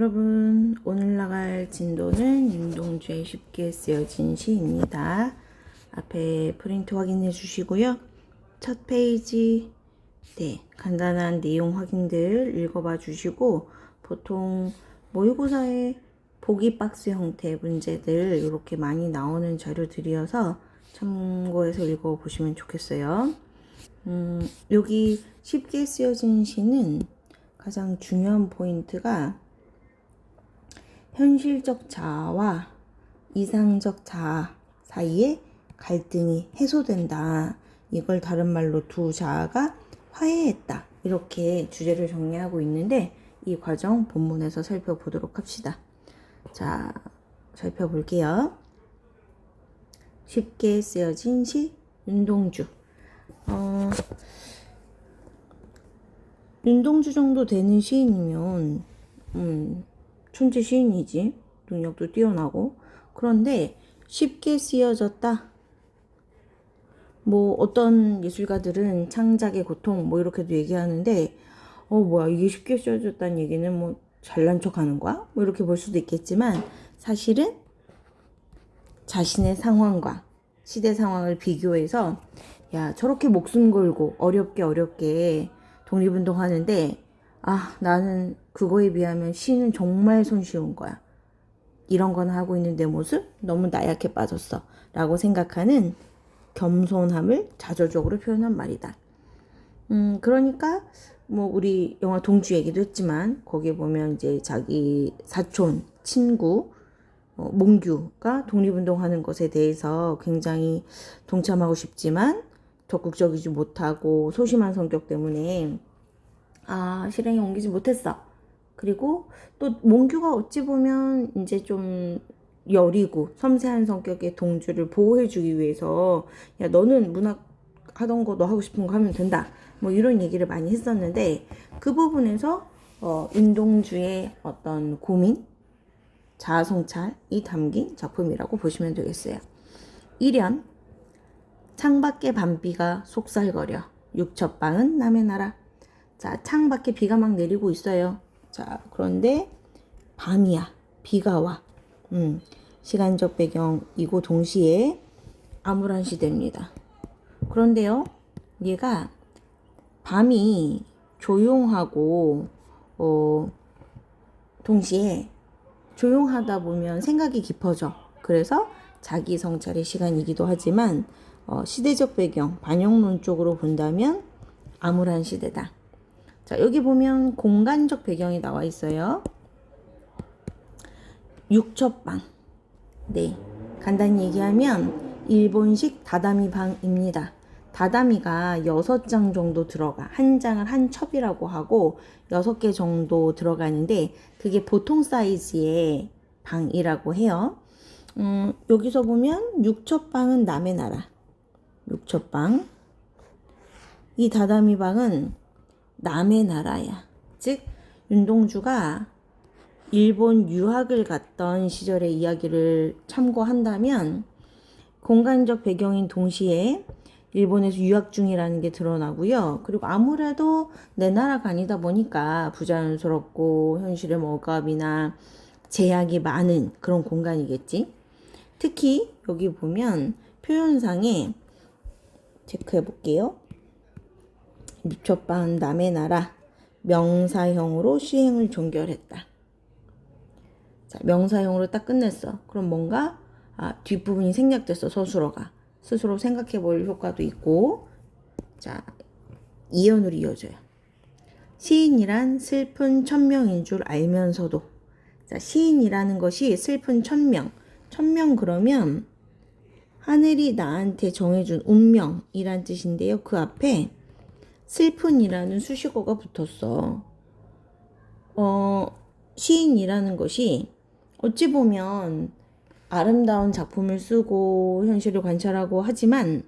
여러분, 오늘 나갈 진도는 윤동주의 쉽게 쓰여진 시입니다. 앞에 프린트 확인해 주시고요. 첫 페이지, 간단한 내용 확인들 읽어봐 주시고, 보통 모의고사에 보기 박스 형태 문제들 이렇게 많이 나오는 자료들이어서 참고해서 읽어보시면 좋겠어요. 여기 쉽게 쓰여진 시는 가장 중요한 포인트가 현실적 자아와 이상적 자아 사이에 갈등이 해소된다. 이걸 다른 말로 두 자아가 화해했다. 이렇게 주제를 정리하고 있는데 이 과정 본문에서 살펴보도록 합시다. 자, 살펴볼게요. 쉽게 쓰여진 시 윤동주. 윤동주 정도 되는 시인이면 천재 시인이지. 능력도 뛰어나고. 그런데 쉽게 쓰여졌다. 뭐 어떤 예술가들은 창작의 고통 뭐 이렇게도 얘기하는데 뭐야 이게 쉽게 쓰여졌다는 얘기는 뭐 잘난 척 하는 거야? 뭐 이렇게 볼 수도 있겠지만 사실은 자신의 상황과 시대 상황을 비교해서 야 저렇게 목숨 걸고 어렵게 독립운동 하는데 나는 그거에 비하면 시는 정말 손쉬운 거야. 이런 건 하고 있는 내 모습 너무 나약해 빠졌어 라고 생각하는 겸손함을 자조적으로 표현한 말이다. 그러니까 뭐 우리 영화 동주 얘기도 했지만 거기에 보면 이제 자기 사촌 친구 몽규가 독립운동하는 것에 대해서 굉장히 동참하고 싶지만 적극적이지 못하고 소심한 성격 때문에 실행에 옮기지 못했어. 그리고 또 몽규가 어찌 보면 이제 좀 여리고 섬세한 성격의 동주를 보호해주기 위해서 야 너는 문학 하던 거 너 하고 싶은 거 하면 된다. 뭐 이런 얘기를 많이 했었는데 그 부분에서 윤동주의 어떤 고민, 자아성찰이 담긴 작품이라고 보시면 되겠어요. 1련 창밖에 밤비가 속살거려 육첩방은 남의 나라. 자, 창밖에 비가 막 내리고 있어요. 자, 그런데 밤이야. 비가 와. 시간적 배경이고 동시에 암울한 시대입니다. 그런데요, 얘가 밤이 조용하고 동시에 조용하다 보면 생각이 깊어져. 그래서 자기 성찰의 시간이기도 하지만 시대적 배경, 반영론 쪽으로 본다면 암울한 시대다. 자, 여기 보면 공간적 배경이 나와 있어요. 육첩방. 간단히 얘기하면 일본식 다다미 방입니다. 다다미가 6장 정도 들어가. 한 장을 한 첩이라고 하고 6개 정도 들어가는데 그게 보통 사이즈의 방이라고 해요. 여기서 보면 육첩방은 남의 나라. 육첩방. 이 다다미 방은 남의 나라야. 즉 윤동주가 일본 유학을 갔던 시절의 이야기를 참고한다면 공간적 배경인 동시에 일본에서 유학 중이라는 게 드러나고요. 그리고 아무래도 내 나라가 아니다 보니까 부자연스럽고 현실의 억압이나 제약이 많은 그런 공간이겠지. 특히 여기 보면 표현상에 체크해 볼게요. 육첩방 남의 나라 명사형으로 시행을 종결했다. 자, 명사형으로 딱 끝냈어. 그럼 뭔가 뒷부분이 생략됐어. 서술어가 스스로 생각해 볼 효과도 있고. 자, 이연으로 이어져요. 시인이란 슬픈 천명인 줄 알면서도. 자, 시인이라는 것이 슬픈 천명 그러면 하늘이 나한테 정해준 운명이란 뜻인데요. 그 앞에 슬픈이라는 수식어가 붙었어. 시인이라는 것이 어찌 보면 아름다운 작품을 쓰고 현실을 관찰하고 하지만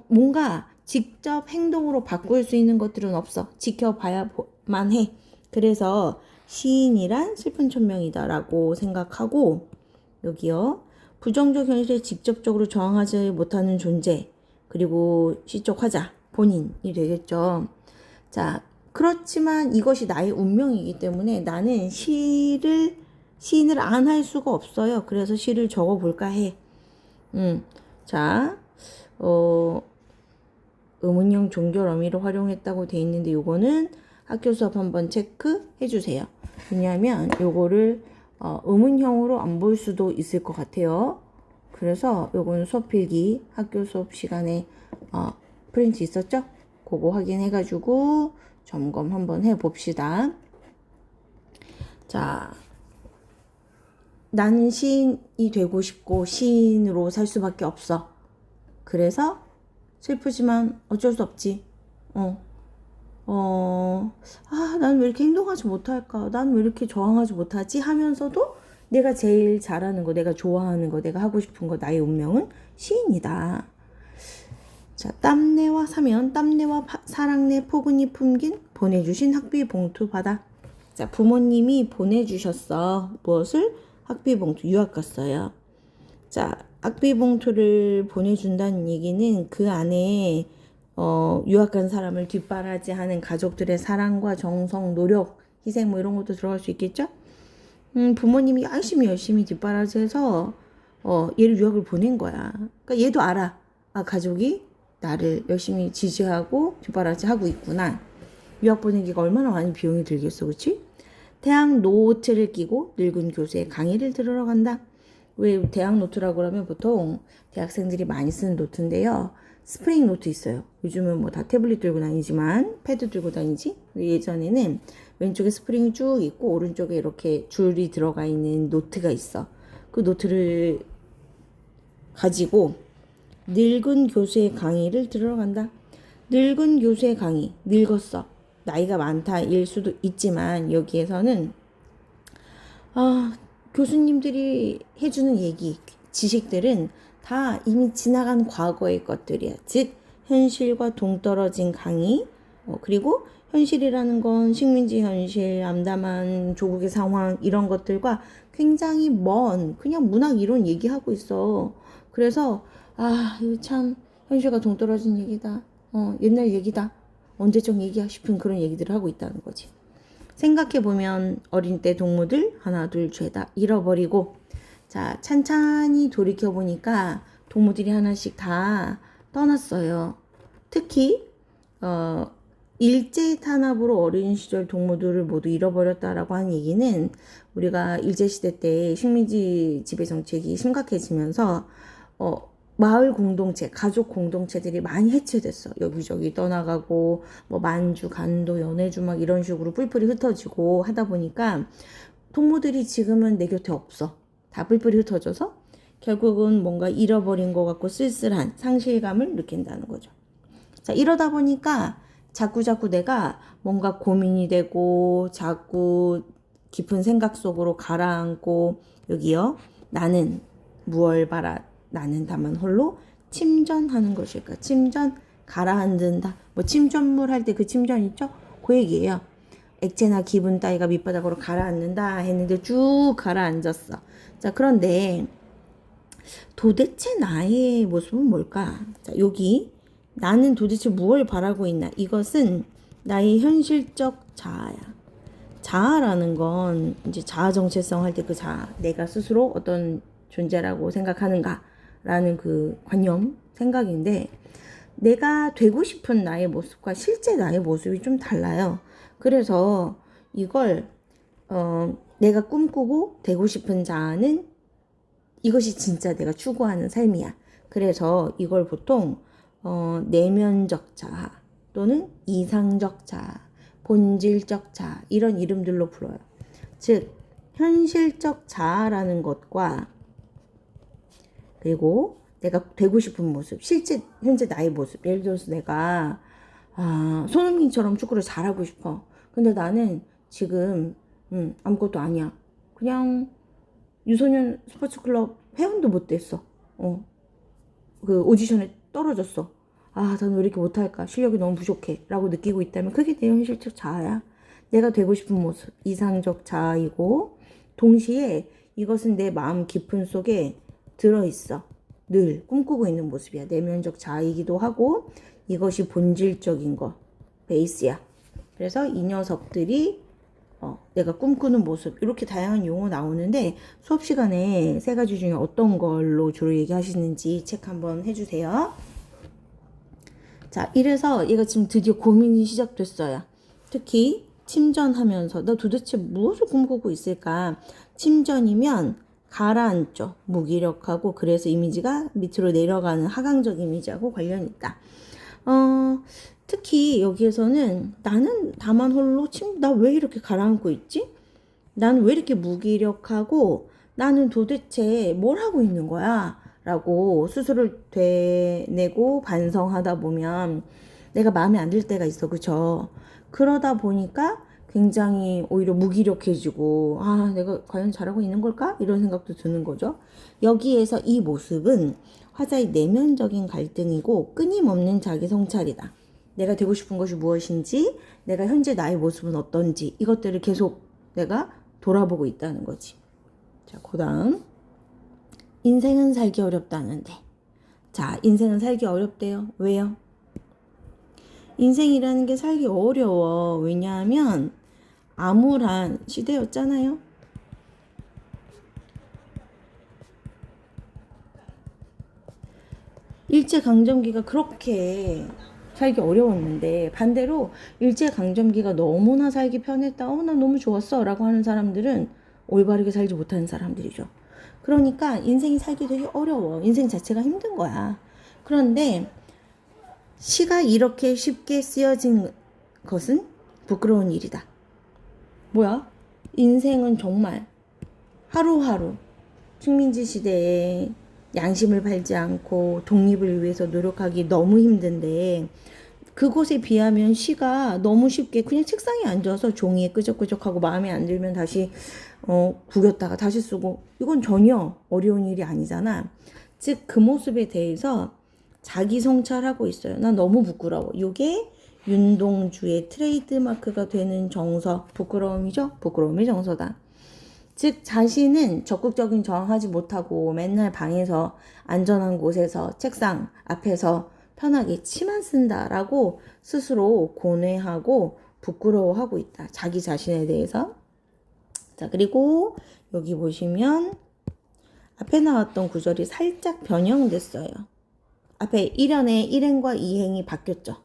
뭔가 직접 행동으로 바꿀 수 있는 것들은 없어. 지켜봐야만 해. 그래서 시인이란 슬픈 천명이다 라고 생각하고 여기요. 부정적 현실에 직접적으로 저항하지 못하는 존재 그리고 시적 화자 본인이 되겠죠. 자, 그렇지만 이것이 나의 운명이기 때문에 나는 시인을 안 할 수가 없어요. 그래서 시를 적어볼까 해. 자, 의문형 종결 어미를 활용했다고 돼 있는데 요거는 학교 수업 한번 체크해 주세요. 왜냐하면 요거를 의문형으로 안 볼 수도 있을 것 같아요. 그래서 요거는 수업 필기 학교 수업 시간에 프린트 있었죠? 그거 확인해 가지고 점검 한번 해 봅시다. 자, 나는 시인이 되고 싶고 시인으로 살 수밖에 없어. 그래서 슬프지만 어쩔 수 없지. 난 왜 이렇게 행동하지 못할까? 난 왜 이렇게 저항하지 못하지? 하면서도 내가 제일 잘하는 거, 내가 좋아하는 거, 내가 하고 싶은 거, 나의 운명은 시인이다. 자, 땀내와 사면, 땀내와 사랑내 포근히 품긴 보내주신 학비 봉투 받아. 자, 부모님이 보내주셨어. 무엇을? 학비 봉투, 유학 갔어요. 자, 학비 봉투를 보내준다는 얘기는 그 안에 유학 간 사람을 뒷바라지하는 가족들의 사랑과 정성, 노력, 희생 뭐 이런 것도 들어갈 수 있겠죠? 부모님이 열심히 뒷바라지해서 얘를 유학을 보낸 거야. 그러니까 얘도 알아. 가족이 나를 열심히 지지하고 뒷바라지하고 있구나. 유학 보내기가 얼마나 많이 비용이 들겠어, 그치? 대학 노트를 끼고 늙은 교수의 강의를 들으러 간다. 왜 대학 노트라고 하면 보통 대학생들이 많이 쓰는 노트인데요. 스프링 노트 있어요. 요즘은 뭐 다 태블릿 들고 다니지만 패드 들고 다니지. 예전에는 왼쪽에 스프링이 쭉 있고 오른쪽에 이렇게 줄이 들어가 있는 노트가 있어. 그 노트를 가지고 늙은 교수의 강의를 들으러 간다. 늙은 교수의 강의, 늙었어. 나이가 많다 일 수도 있지만 여기에서는 교수님들이 해주는 얘기, 지식들은 다 이미 지나간 과거의 것들이야. 즉 현실과 동떨어진 강의, 그리고 현실이라는 건 식민지 현실, 암담한 조국의 상황 이런 것들과 굉장히 먼 그냥 문학 이론 얘기하고 있어. 그래서 이거 참 현실과 동떨어진 얘기다. 옛날 얘기다. 언제적 얘기야 싶은 그런 얘기들을 하고 있다는 거지. 생각해보면 어린 때 동무들 하나 둘 죄다 잃어버리고, 자, 찬찬히 돌이켜보니까 동무들이 하나씩 다 떠났어요. 특히 일제 탄압으로 어린 시절 동무들을 모두 잃어버렸다라고 하는 얘기는 우리가 일제시대 때 식민지 지배 정책이 심각해지면서 마을 공동체, 가족 공동체들이 많이 해체됐어. 여기저기 떠나가고 뭐 만주, 간도, 연해주 막 이런 식으로 뿔뿔이 흩어지고 하다 보니까 동무들이 지금은 내 곁에 없어. 다 뿔뿔이 흩어져서 결국은 뭔가 잃어버린 것 같고 쓸쓸한 상실감을 느낀다는 거죠. 자, 이러다 보니까 자꾸 내가 뭔가 고민이 되고 자꾸 깊은 생각 속으로 가라앉고, 여기요. 나는 무얼 바라 나는 다만 홀로 침전하는 것일까. 침전, 가라앉는다. 뭐 침전물 할 때 그 침전 있죠? 그 얘기예요. 액체나 기분 따위가 밑바닥으로 가라앉는다 했는데 쭉 가라앉았어. 자, 그런데 도대체 나의 모습은 뭘까? 자, 여기 나는 도대체 무엇을 바라고 있나? 이것은 나의 현실적 자아야. 자아라는 건 이제 자아 정체성 할 때 그 자아, 내가 스스로 어떤 존재라고 생각하는가라는 그 관념, 생각인데, 내가 되고 싶은 나의 모습과 실제 나의 모습이 좀 달라요. 그래서 이걸 내가 꿈꾸고 되고 싶은 자아는 이것이 진짜 내가 추구하는 삶이야. 그래서 이걸 보통 내면적 자아 또는 이상적 자아, 본질적 자아 이런 이름들로 불러요. 즉 현실적 자아라는 것과 그리고 내가 되고 싶은 모습, 실제 현재 나의 모습. 예를 들어서 내가 손흥민처럼 축구를 잘하고 싶어. 근데 나는 지금 아무것도 아니야. 그냥 유소년 스포츠클럽 회원도 못 됐어. 그 오디션에 떨어졌어. 나는 왜 이렇게 못할까? 실력이 너무 부족해. 라고 느끼고 있다면 그게 내 현실적 자아야. 내가 되고 싶은 모습, 이상적 자아이고, 동시에 이것은 내 마음 깊은 속에 들어있어. 늘 꿈꾸고 있는 모습이야. 내면적 자아이기도 하고, 이것이 본질적인 거, 베이스야. 그래서 이 녀석들이 내가 꿈꾸는 모습 이렇게 다양한 용어 나오는데 수업 시간에 세 가지 중에 어떤 걸로 주로 얘기하시는지 체크 한번 해주세요. 자, 이래서 얘가 지금 드디어 고민이 시작됐어요. 특히 침전하면서 나 도대체 무엇을 꿈꾸고 있을까? 침전이면 가라앉죠. 무기력하고 그래서 이미지가 밑으로 내려가는 하강적 이미지하고 관련이 있다. 특히 여기에서는 나는 다만 홀로 나 왜 이렇게 가라앉고 있지? 나는 왜 이렇게 무기력하고 나는 도대체 뭘 하고 있는 거야? 라고 스스로를 되뇌고 반성하다 보면 내가 마음에 안 들 때가 있어. 그쵸? 그러다 보니까 굉장히 오히려 무기력해지고 내가 과연 잘하고 있는 걸까? 이런 생각도 드는 거죠. 여기에서 이 모습은 화자의 내면적인 갈등이고 끊임없는 자기 성찰이다. 내가 되고 싶은 것이 무엇인지, 내가 현재 나의 모습은 어떤지 이것들을 계속 내가 돌아보고 있다는 거지. 자, 그 다음 인생은 살기 어렵다는데. 자, 인생은 살기 어렵대요. 왜요? 인생이라는 게 살기 어려워. 왜냐하면 암울한 시대였잖아요. 일제강점기가 그렇게 살기 어려웠는데 반대로 일제강점기가 너무나 살기 편했다. 나 너무 좋았어 라고 하는 사람들은 올바르게 살지 못하는 사람들이죠. 그러니까 인생이 살기 되게 어려워. 인생 자체가 힘든 거야. 그런데 시가 이렇게 쉽게 쓰여진 것은 부끄러운 일이다. 뭐야? 인생은 정말 하루하루 식민지 시대에 양심을 팔지 않고 독립을 위해서 노력하기 너무 힘든데 그것에 비하면 시가 너무 쉽게 그냥 책상에 앉아서 종이에 끄적끄적하고 마음에 안 들면 다시 구겼다가 다시 쓰고 이건 전혀 어려운 일이 아니잖아. 즉 그 모습에 대해서 자기 성찰하고 있어요. 난 너무 부끄러워. 이게 윤동주의 트레이드마크가 되는 정서, 부끄러움이죠? 부끄러움의 정서다. 즉 자신은 적극적인 저항하지 못하고 맨날 방에서 안전한 곳에서 책상 앞에서 편하게 치만 쓴다라고 스스로 고뇌하고 부끄러워하고 있다. 자기 자신에 대해서. 자, 그리고 여기 보시면 앞에 나왔던 구절이 살짝 변형됐어요. 앞에 1연의 1행과 2행이 바뀌었죠.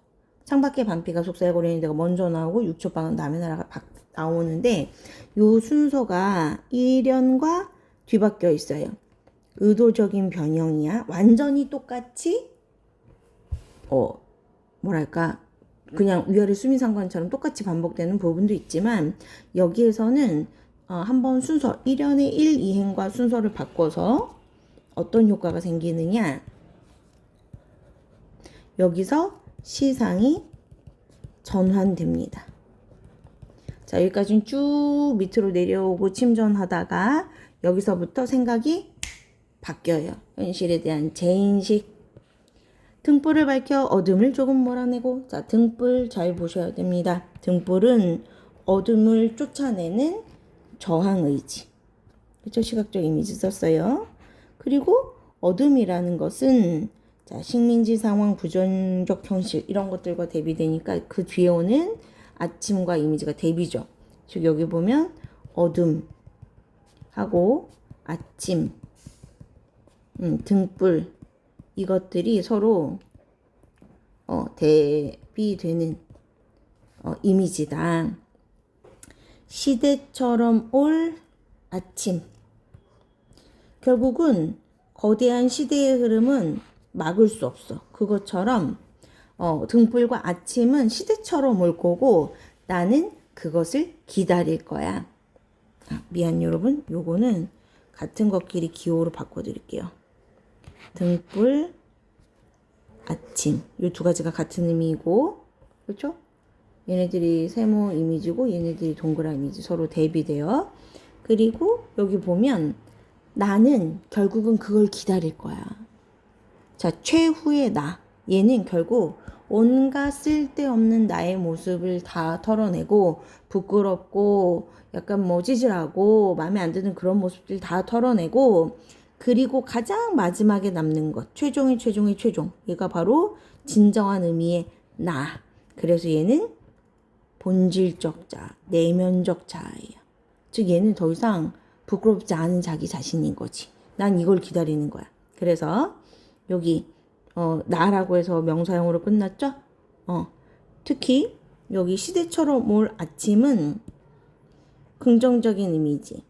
창밖에 반피가 속삭거리는 데가 먼저 나오고 6초방은 남의 나라가 나오는데 요 순서가 1연과 뒤바뀌어 있어요. 의도적인 변형이야. 완전히 똑같이 뭐랄까 그냥 위아래 수미상관처럼 똑같이 반복되는 부분도 있지만 여기에서는 한번 순서 1연의 1, 2행과 순서를 바꿔서 어떤 효과가 생기느냐, 여기서 시상이 전환됩니다. 자, 여기까지는 쭉 밑으로 내려오고 침전하다가 여기서부터 생각이 바뀌어요. 현실에 대한 재인식. 등불을 밝혀 어둠을 조금 몰아내고. 자, 등불 잘 보셔야 됩니다. 등불은 어둠을 쫓아내는 저항의지. 그렇죠? 시각적 이미지 썼어요. 그리고 어둠이라는 것은 자, 식민지 상황, 부정적 현실 이런 것들과 대비되니까 그 뒤에 오는 아침과 이미지가 대비죠. 즉 여기 보면 어둠하고 아침, 등불 이것들이 서로 대비되는 이미지다. 시대처럼 올 아침. 결국은 거대한 시대의 흐름은 막을 수 없어. 그것처럼 등불과 아침은 시대처럼 올 거고 나는 그것을 기다릴 거야. 미안 여러분, 요거는 같은 것끼리 기호로 바꿔드릴게요. 등불, 아침 요 두 가지가 같은 의미이고 그렇죠? 얘네들이 세모 이미지고 얘네들이 동그란 이미지 서로 대비돼요. 그리고 여기 보면 나는 결국은 그걸 기다릴 거야. 자, 최후의 나. 얘는 결국 온갖 쓸데없는 나의 모습을 다 털어내고 부끄럽고 약간 찌질하고 마음에 안 드는 그런 모습들 다 털어내고 그리고 가장 마지막에 남는 것. 최종의 최종. 얘가 바로 진정한 의미의 나. 그래서 얘는 본질적 자아, 내면적 자아예요. 즉 얘는 더 이상 부끄럽지 않은 자기 자신인 거지. 난 이걸 기다리는 거야. 그래서 여기 나라고 해서 명사형으로 끝났죠? 특히 여기 시대처럼 올 아침은 긍정적인 이미지,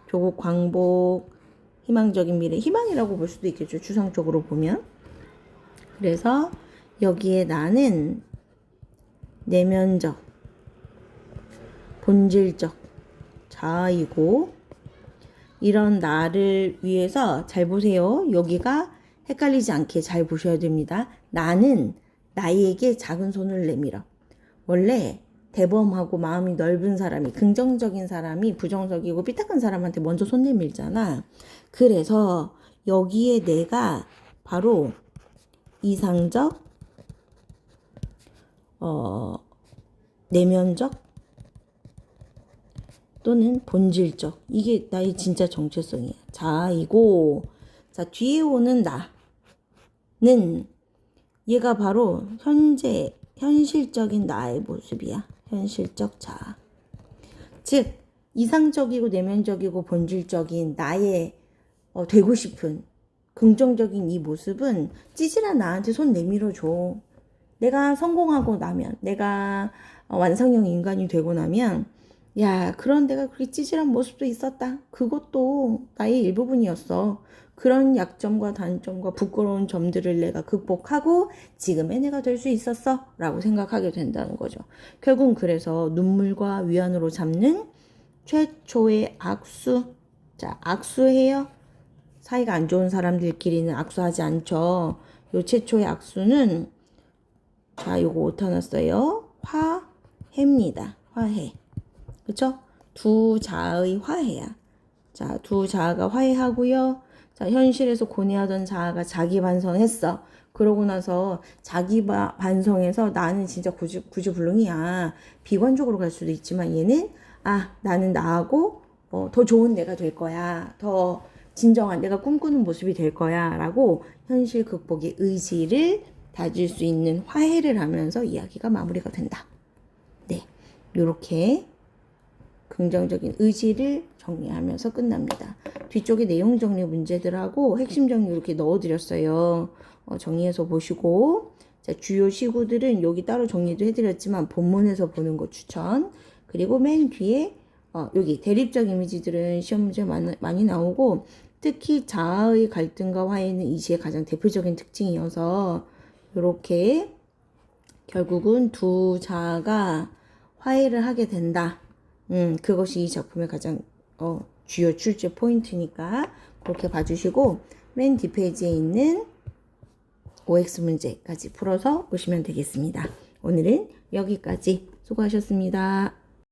조국 광복, 희망적인 미래, 희망이라고 볼 수도 있겠죠. 추상적으로 보면. 그래서 여기에 나는 내면적, 본질적 자아이고, 이런 나를 위해서 잘 보세요. 여기가 헷갈리지 않게 잘 보셔야 됩니다. 나는 나에게 작은 손을 내밀어. 원래 대범하고 마음이 넓은 사람이, 긍정적인 사람이 부정적이고 삐딱한 사람한테 먼저 손 내밀잖아. 그래서 여기에 내가 바로 이상적, 내면적 또는 본질적, 이게 나의 진짜 정체성이야. 자아이고, 자, 뒤에 오는 나는 얘가 바로 현실적인 나의 모습이야. 현실적 자아. 즉 이상적이고 내면적이고 본질적인 나의 되고 싶은 긍정적인 이 모습은 찌질한 나한테 손 내밀어줘. 내가 성공하고 나면, 내가 완성형 인간이 되고 나면, 야, 그런 내가 그렇게 찌질한 모습도 있었다. 그것도 나의 일부분이었어. 그런 약점과 단점과 부끄러운 점들을 내가 극복하고 지금의 내가 될 수 있었어. 라고 생각하게 된다는 거죠. 결국은 그래서 눈물과 위안으로 잡는 최초의 악수. 자, 악수해요. 사이가 안 좋은 사람들끼리는 악수하지 않죠. 요 최초의 악수는, 자, 요거 오타 났어요. 화해입니다. 화해. 그쵸? 두 자아의 화해야. 자, 두 자아가 화해하고요. 자, 현실에서 고뇌하던 자아가 자기 반성했어. 그러고 나서 자기 반성해서 나는 진짜 구주불능이야. 비관적으로 갈 수도 있지만 얘는 나는 나하고 더 좋은 내가 될 거야. 더 진정한 내가 꿈꾸는 모습이 될 거야. 라고 현실 극복의 의지를 다질 수 있는 화해를 하면서 이야기가 마무리가 된다. 네, 요렇게 긍정적인 의지를 정리하면서 끝납니다. 뒤쪽에 내용 정리 문제들하고 핵심 정리 이렇게 넣어드렸어요. 정리해서 보시고, 자, 주요 시구들은 여기 따로 정리도 해드렸지만 본문에서 보는 거 추천. 그리고 맨 뒤에 여기 대립적 이미지들은 시험 문제 많이 나오고, 특히 자아의 갈등과 화해는 이 시의 가장 대표적인 특징이어서 이렇게 결국은 두 자아가 화해를 하게 된다. 그것이 이 작품의 가장 주요 출제 포인트니까 그렇게 봐주시고, 맨 뒷페이지에 있는 OX 문제까지 풀어서 오시면 되겠습니다. 오늘은 여기까지. 수고하셨습니다.